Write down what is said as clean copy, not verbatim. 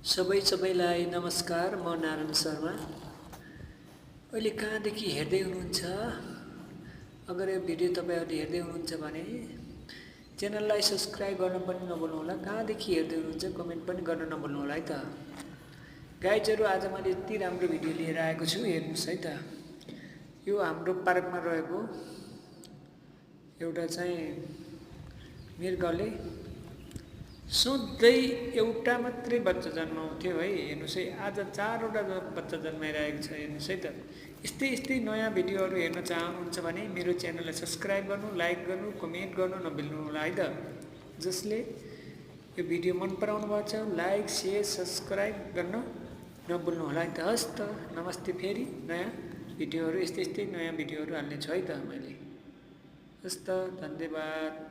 सबैलाई नमस्कार। म नारायण शर्मा। अहिले कहाँदेखि हेर्दै हुनुहुन्छ? अगर यो भिडियो तपाईहरुले हेर्दै हुनुहुन्छ भने च्यानललाई सब्स्क्राइब गर्न पनि नभुल्नु होला। कहाँदेखि हेर्दै हुनुहुन्छ कमेन्ट पनि गर्न नभुल्नु होला है त। गाइजहरु, आज मैले यति राम्रो भिडियो लिएर आएको छु, हेर्नुस् है त। यो हाम्रो पार्कमा रहेको एउटा चाहिँ मृगले सधैँ एउटा मात्रै बच्चा जन्माउँथ्यो है। हेर्नुस् है, आज 4वटा बच्चा जन्माइरहेको छ। हेर्नुस् है त। यस्तै नयाँ भिडियोहरू हेर्न चाहनुहुन्छ भने मेरो च्यानललाई सब्स्क्राइब गर्नु, लाइक गर्नु, कमेन्ट गर्नु नबिल्नु होला है त। जसले यो भिडियो मन पराउनु भएको छ, लाइक, शेयर, सब्स्क्राइब गर्न नभुल्नु होला है त। हस् त, नमस्ते। फेरि नयाँ भिडियोहरू यस्तै नयाँ भिडियोहरू हाल्ने छु है त मैले। हस् त, धन्यवाद।